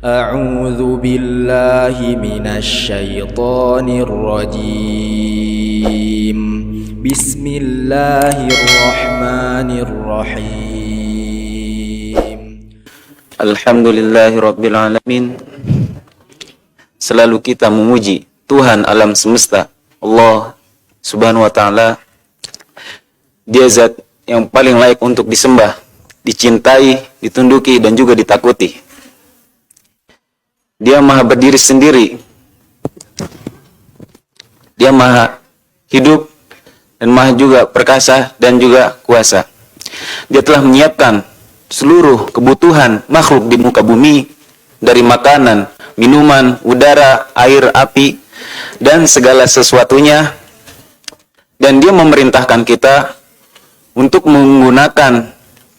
أعوذ بالله من الشيطان الرجيم بسم الله الرحمن الرحيم Alhamdulillahirabbil alamin. Selalu kita memuji Tuhan alam semesta, Allah Subhanahu wa taala. Dia zat yang paling layak untuk disembah, dicintai, ditunduki dan juga ditakuti. Dia maha berdiri sendiri. Dia maha hidup dan maha juga perkasa dan juga kuasa. Dia telah menyiapkan seluruh kebutuhan makhluk di muka bumi, dari makanan, minuman, udara, air, api, dan segala sesuatunya. Dan dia memerintahkan kita untuk menggunakan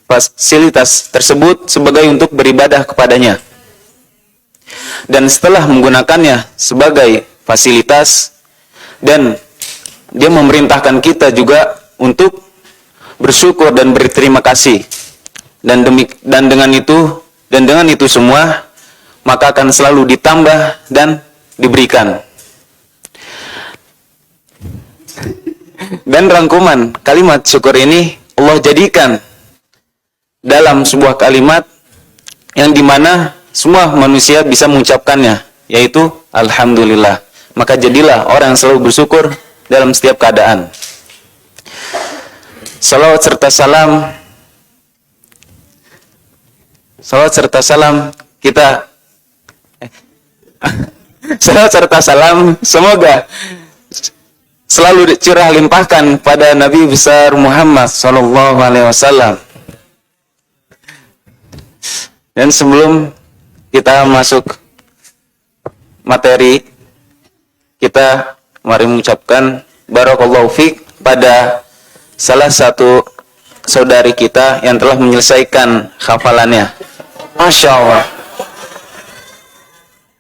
fasilitas tersebut sebagai untuk beribadah kepadanya. Dan setelah menggunakannya sebagai fasilitas, dan dia memerintahkan kita juga untuk bersyukur dan berterima kasih. Dan dengan itu semua maka akan selalu ditambah dan diberikan. Dan rangkuman kalimat syukur ini Allah jadikan dalam sebuah kalimat yang dimana semua manusia bisa mengucapkannya, yaitu Alhamdulillah. Maka jadilah orang yang selalu bersyukur dalam setiap keadaan. Salawat serta salam semoga selalu curah limpahkan pada Nabi besar Muhammad sallallahu alaihi wasallam. Dan sebelum kita masuk materi, kita mari mengucapkan barakallahu fiik pada salah satu saudari kita yang telah menyelesaikan hafalannya. Masya Allah.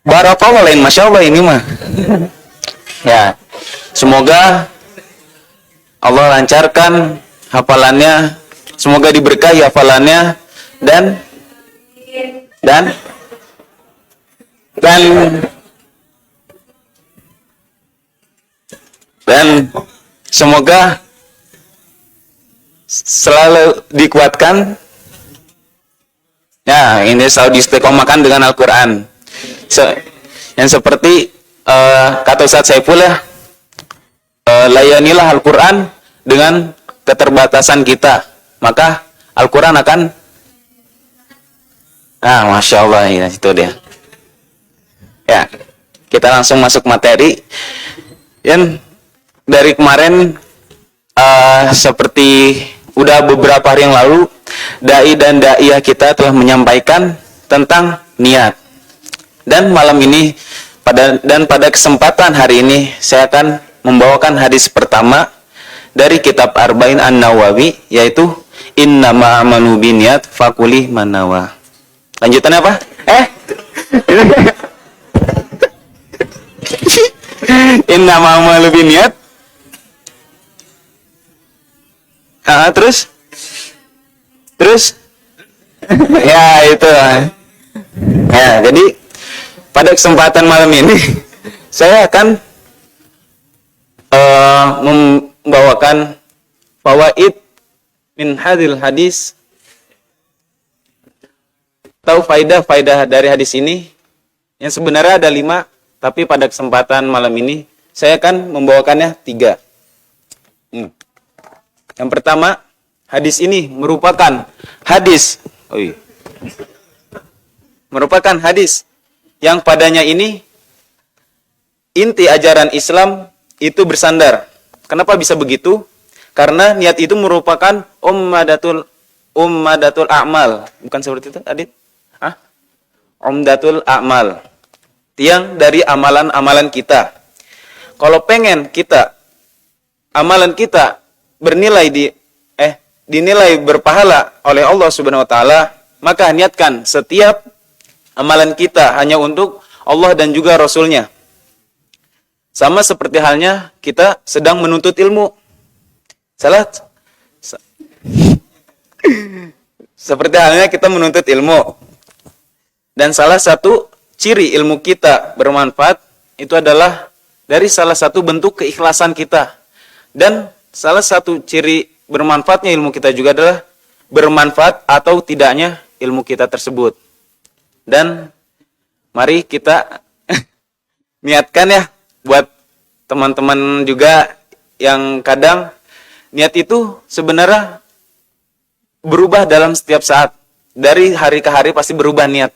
Barakallah lain Masya Allah ini mah. Ya, semoga Allah lancarkan hafalannya, semoga diberkahi hafalannya, dan semoga selalu dikuatkan. Ya, ini selalu diistiqomahkan dengan Al-Quran. Yang seperti kata Ustaz Saiful ya, layanilah Al-Quran dengan keterbatasan kita, maka Al-Quran akan Masya Allah, ya, itu dia. Ya, kita langsung masuk materi. Yang dari kemarin seperti udah beberapa hari yang lalu, dai dan daiyah kita telah menyampaikan tentang niat. Dan malam ini pada kesempatan hari ini saya akan membawakan hadis pertama dari kitab Arba'in An-Nawawi, yaitu innama amanu binniyat faquli manawa. Lanjutannya apa? Innama amalu binniyat. Terus ya itu. Ya, jadi pada kesempatan malam ini saya akan membawakan fawaid min hadil hadis, atau faidah dari hadis ini yang sebenarnya ada 5, tapi pada kesempatan malam ini saya akan membawakannya 3. Yang pertama, hadis ini merupakan hadis yang padanya ini inti ajaran Islam itu bersandar. Kenapa bisa begitu? Karena niat itu merupakan ummadatul a'mal. Bukan seperti itu, Adit? Umdatul a'mal. Tiang dari amalan-amalan kita. Kalau pengen amalan kita dinilai berpahala oleh Allah Subhanahu wa taala, maka niatkan setiap amalan kita hanya untuk Allah dan juga Rasul-Nya. Sama seperti halnya kita sedang menuntut ilmu. Seperti halnya kita menuntut ilmu. Dan salah satu ciri ilmu kita bermanfaat itu adalah dari salah satu bentuk keikhlasan kita. Dan salah satu ciri bermanfaatnya ilmu kita juga adalah bermanfaat atau tidaknya ilmu kita tersebut. Dan mari kita niatkan ya buat teman-teman juga yang kadang niat itu sebenarnya berubah dalam setiap saat. Dari hari ke hari pasti berubah niat.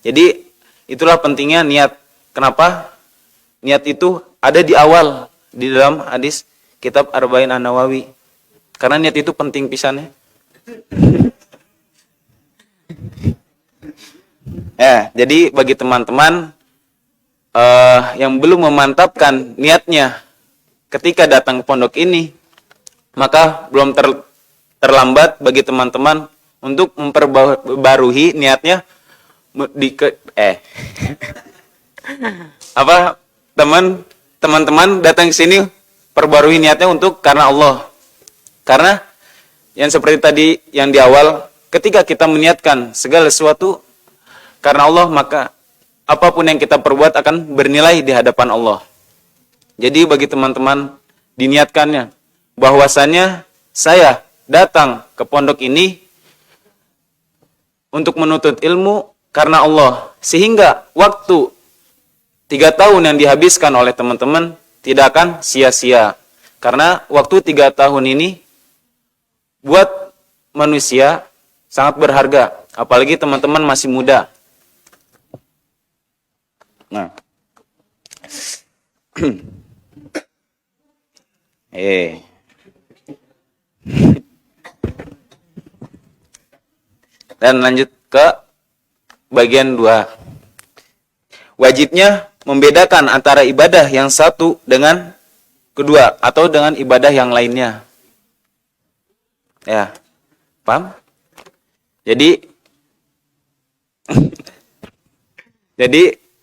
Jadi itulah pentingnya niat. Kenapa? Niat itu ada di awal di dalam hadis kitab Arba'in An-Nawawi. Karena niat itu penting pisannya. Ya, jadi bagi teman-teman yang belum memantapkan niatnya ketika datang ke pondok ini, maka belum terlambat bagi teman-teman untuk memperbarui niatnya teman-teman datang ke sini perbarui niatnya untuk karena Allah. Karena yang seperti tadi yang di awal, ketika kita meniatkan segala sesuatu karena Allah, maka apapun yang kita perbuat akan bernilai di hadapan Allah. Jadi bagi teman-teman diniatkannya bahwasannya saya datang ke pondok ini untuk menuntut ilmu karena Allah, sehingga waktu 3 tahun yang dihabiskan oleh teman-teman tidak akan sia-sia. Karena waktu 3 tahun ini buat manusia sangat berharga, apalagi teman-teman masih muda. Nah, dan lanjut ke bagian 2. Wajibnya membedakan antara ibadah yang satu dengan kedua atau dengan ibadah yang lainnya. Ya, paham? Jadi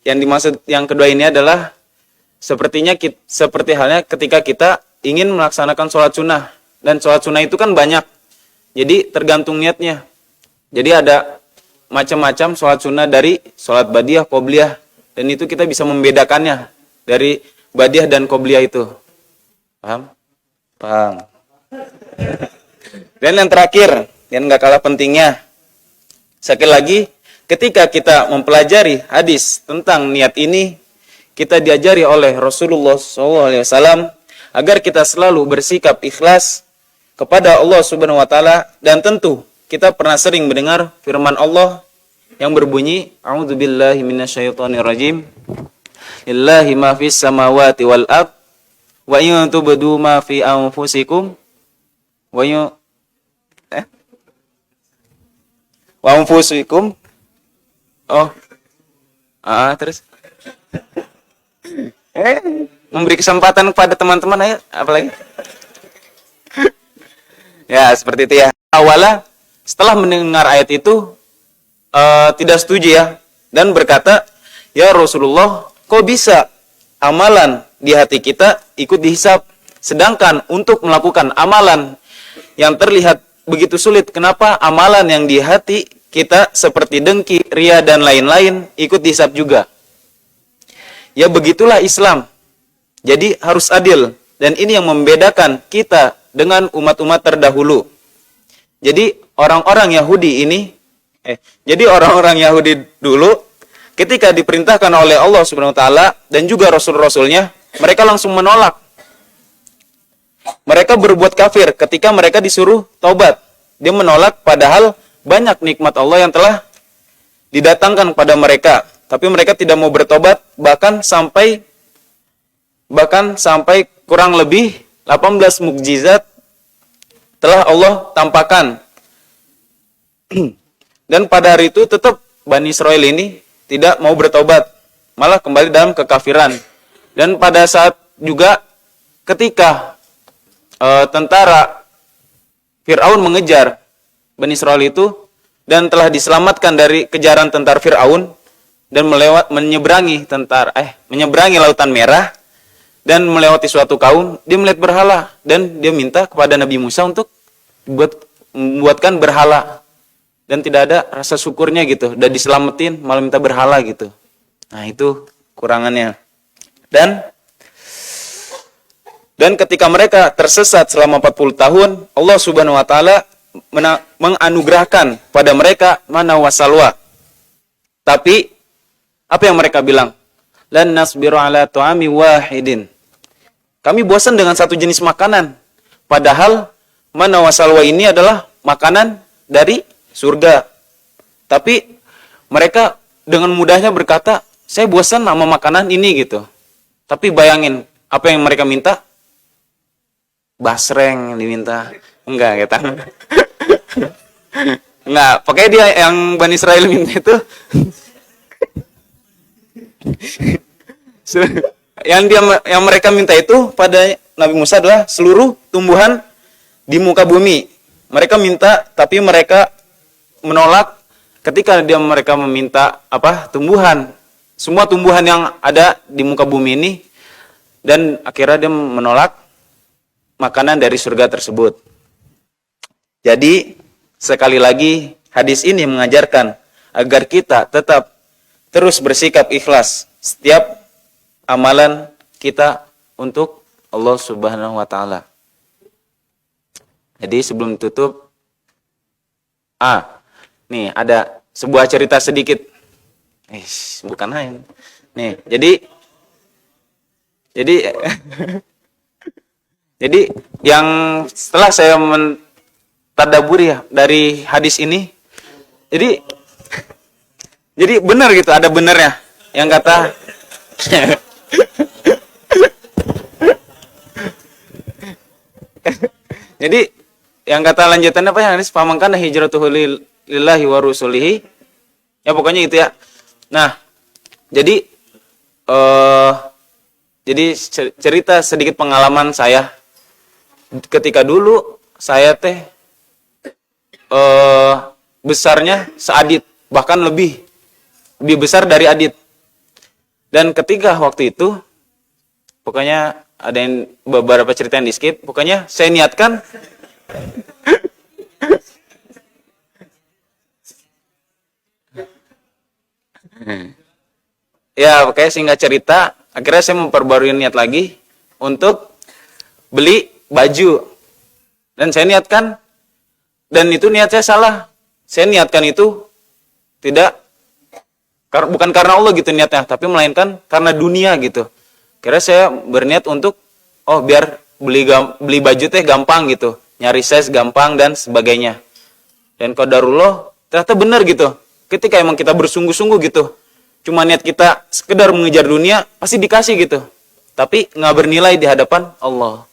yang dimaksud yang kedua ini adalah seperti halnya ketika kita ingin melaksanakan sholat sunnah. Dan sholat sunnah itu kan banyak. Jadi tergantung niatnya. Jadi ada macam-macam sholat sunnah dari sholat badiah, qobliyah. Dan itu kita bisa membedakannya dari badiah dan qobliyah itu. Paham? Paham. Dan yang terakhir, yang nggak kalah pentingnya, sekali lagi, ketika kita mempelajari hadis tentang niat ini, kita diajari oleh Rasulullah SAW agar kita selalu bersikap ikhlas kepada Allah Subhanahu Wa Taala. Dan tentu kita pernah sering mendengar firman Allah yang berbunyi, A'udzubillahi minasyaitonirrajim. Lillahi ma fis samawati wal ard wa in tubdu ma fi anfusikum wa anfusikum. Terus memberi kesempatan kepada teman-teman, ayo, apalagi ya seperti itu ya. Awalnya setelah mendengar ayat itu tidak setuju ya, dan berkata, ya Rasulullah, kok bisa amalan di hati kita ikut dihisab, sedangkan untuk melakukan amalan yang terlihat begitu sulit, kenapa amalan yang di hati kita seperti dengki, ria dan lain-lain ikut dihisab juga? Ya begitulah Islam. Jadi harus adil, dan ini yang membedakan kita dengan umat-umat terdahulu. Jadi orang-orang Yahudi dulu ketika diperintahkan oleh Allah Subhanahu Wa Taala dan juga Rasul-Rasulnya, mereka langsung menolak. Mereka berbuat kafir ketika mereka disuruh taubat. Dia menolak padahal banyak nikmat Allah yang telah didatangkan kepada mereka, tapi mereka tidak mau bertobat, bahkan sampai kurang lebih 18 mukjizat telah Allah tampakkan. Dan pada hari itu tetap Bani Israel ini tidak mau bertobat, malah kembali dalam kekafiran. Dan pada saat juga ketika tentara Fir'aun mengejar Bani Israel itu dan telah diselamatkan dari kejaran tentara Fir'aun dan menyeberangi Lautan Merah dan melewati suatu kaum, dia melihat berhala dan dia minta kepada Nabi Musa untuk membuatkan berhala. Dan tidak ada rasa syukurnya gitu, udah diselamatin malah minta berhala gitu. Nah, itu kurangannya. Dan ketika mereka tersesat selama 40 tahun, Allah Subhanahu wa taala menganugerahkan pada mereka mana wasalwa. Tapi apa yang mereka bilang? Lan nasbiru ala tu'ami wahidin. Kami bosan dengan satu jenis makanan. Padahal mana wasalwa ini adalah makanan dari surga. Tapi mereka dengan mudahnya berkata, saya bosan sama makanan ini gitu. Tapi bayangin, apa yang mereka minta? Basreng yang diminta. Enggak, kita. Enggak, pokoknya dia yang Bani Israel minta itu. yang mereka minta itu pada Nabi Musa adalah seluruh tumbuhan di muka bumi. Mereka minta, tapi mereka menolak ketika mereka meminta tumbuhan. Semua tumbuhan yang ada di muka bumi ini, dan akhirnya dia menolak makanan dari surga tersebut. Jadi, sekali lagi hadis ini mengajarkan agar kita tetap terus bersikap ikhlas setiap amalan kita untuk Allah Subhanahu wa taala. Jadi sebelum tutup, nih ada sebuah cerita sedikit. Bukan lain. Nih, jadi yang setelah saya mentadaburi ya dari hadis ini, jadi benar gitu, ada benernya yang kata jadi yang kata lanjutannya apa ya, hadis famangkana hijratuhu lillahi wa rasulihi. Ya pokoknya gitu ya. Nah, jadi cerita sedikit pengalaman saya. Ketika dulu saya besarnya seadit, bahkan lebih besar dari adit. Dan ketika waktu itu, pokoknya ada yang beberapa cerita yang di skip. Pokoknya saya niatkan ya, pokoknya singkat cerita, akhirnya saya memperbarui niat lagi untuk beli baju. Dan saya niatkan, dan itu niat saya salah. Saya niatkan itu bukan karena Allah gitu niatnya, tapi melainkan karena dunia gitu. Kira saya berniat untuk biar beli baju gampang gitu, nyari size gampang dan sebagainya. Dan qadarullah ternyata benar gitu. Ketika emang kita bersungguh-sungguh gitu, cuma niat kita sekedar mengejar dunia, pasti dikasih gitu. Tapi nggak bernilai di hadapan Allah.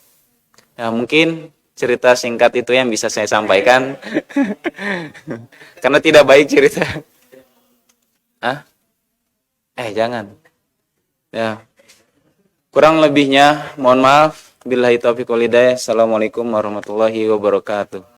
Ya mungkin cerita singkat itu yang bisa saya sampaikan. Karena tidak baik cerita. Jangan. Ya. Kurang lebihnya mohon maaf. Billahi taufiq wal hidayah. Assalamualaikum warahmatullahi wabarakatuh.